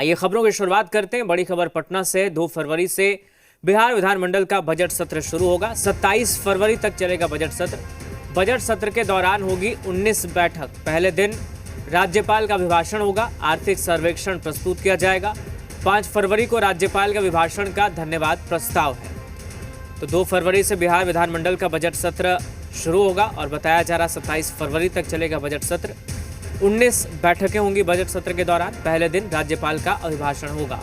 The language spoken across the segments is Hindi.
ये खबरों की शुरुआत करते हैं। बड़ी खबर पटना से। 2 फरवरी से बिहार विधानमंडल का बजट सत्र शुरू होगा। 27 फरवरी तक चलेगा बजट सत्र। बजट सत्र के दौरान होगी 19 बैठक। पहले दिन राज्यपाल का अभिभाषण होगा। आर्थिक सर्वेक्षण प्रस्तुत किया जाएगा। 5 फरवरी को राज्यपाल का अभिभाषण का धन्यवाद प्रस्ताव है। तो 2 फरवरी से बिहार विधानमंडल का बजट सत्र शुरू होगा और बताया जा रहा 27 फरवरी तक चलेगा बजट सत्र। 19 बैठकें होंगी बजट सत्र के दौरान। पहले दिन राज्यपाल का अभिभाषण होगा।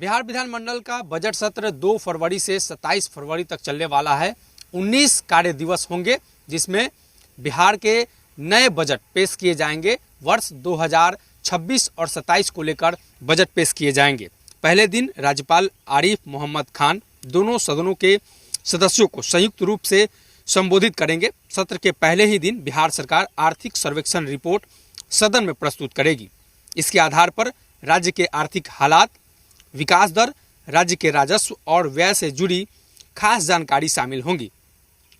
बिहार विधानमंडल का बजट सत्र 2 फरवरी से 27 फरवरी तक चलने वाला है। 19 कार्य दिवस होंगे जिसमें बिहार के नए बजट पेश किए जाएंगे। वर्ष 2026 और 27 को लेकर बजट पेश किए जाएंगे। पहले दिन राज्यपाल आरिफ मोहम्मद खान दोनों सदनों के सदस्यों को संयुक्त रूप से संबोधित करेंगे। सत्र के पहले ही दिन बिहार सरकार आर्थिक सर्वेक्षण रिपोर्ट सदन में प्रस्तुत करेगी। इसके आधार पर राज्य के आर्थिक हालात, विकास दर, राज्य के राजस्व और व्यय से जुड़ी खास जानकारी शामिल होंगी।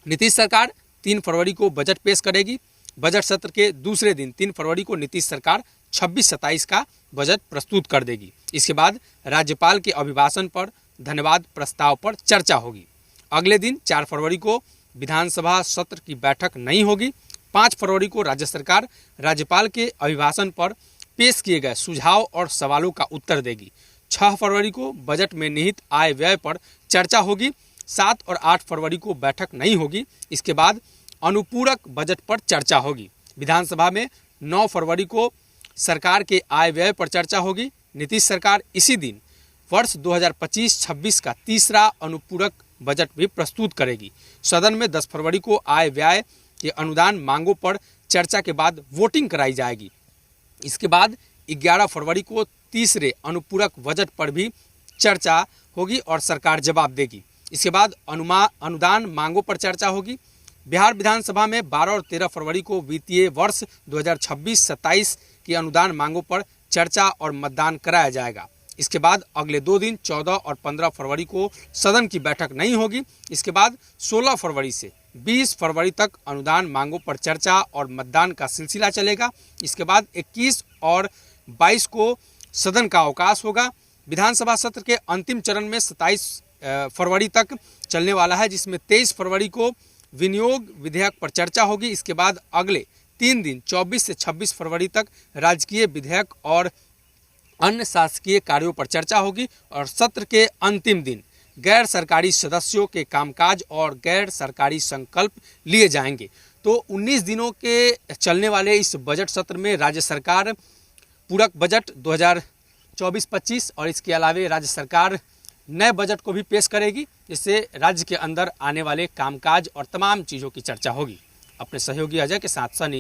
नीतीश सरकार 3 फरवरी को बजट पेश करेगी। बजट सत्र के दूसरे दिन 3 फरवरी को नीतीश सरकार 26-27 का बजट प्रस्तुत कर देगी। इसके बाद राज्यपाल के अभिभाषण पर धन्यवाद प्रस्ताव पर चर्चा होगी। अगले दिन 4 फरवरी को विधानसभा सत्र की बैठक नहीं होगी। 5 फरवरी को राज्य सरकार राज्यपाल के अभिभाषण पर पेश किए गए सुझाव और सवालों का उत्तर देगी। 6 फरवरी को बजट में निहित आय व्यय पर चर्चा होगी। 7 और 8 फरवरी को बैठक नहीं होगी। इसके बाद अनुपूरक बजट पर चर्चा होगी। विधानसभा में 9 फरवरी को सरकार के आय व्यय पर चर्चा होगी। नीतीश सरकार इसी दिन वर्ष 2025-26 का तीसरा अनुपूरक बजट भी प्रस्तुत करेगी। सदन में 10 फरवरी को आय व्यय के अनुदान मांगों पर चर्चा के बाद वोटिंग कराई जाएगी। इसके बाद 11 फरवरी को तीसरे अनुपूरक बजट पर भी चर्चा होगी और सरकार जवाब देगी। इसके बाद अनुदान मांगों पर चर्चा होगी। बिहार विधानसभा में 12 और 13 फरवरी को वित्तीय वर्ष 2026-27 की अनुदान मांगों पर चर्चा और मतदान कराया जाएगा। इसके बाद अगले 2 दिन 14 और 15 फरवरी को सदन की बैठक नहीं होगी। इसके बाद 16 फरवरी से 20 फरवरी तक अनुदान मांगों पर चर्चा और मतदान का सिलसिला चलेगा। इसके बाद 21 और 22 को सदन का अवकाश होगा। विधानसभा सत्र के अंतिम चरण में 27 फरवरी तक चलने वाला है, जिसमें 23 फरवरी को विनियोग विधेयक पर चर्चा होगी। इसके बाद अगले 3 दिन 24 से 26 फरवरी तक राजकीय विधेयक और अन्य शासकीय कार्यों पर चर्चा होगी और सत्र के अंतिम दिन गैर सरकारी सदस्यों के कामकाज और गैर सरकारी संकल्प लिए जाएंगे। तो 19 दिनों के चलने वाले इस बजट सत्र में राज्य सरकार पूरक बजट 2024-25 और इसके अलावा राज्य सरकार नए बजट को भी पेश करेगी, जिससे राज्य के अंदर आने वाले कामकाज और तमाम चीज़ों की चर्चा होगी। अपने सहयोगी अजय के साथ सनी,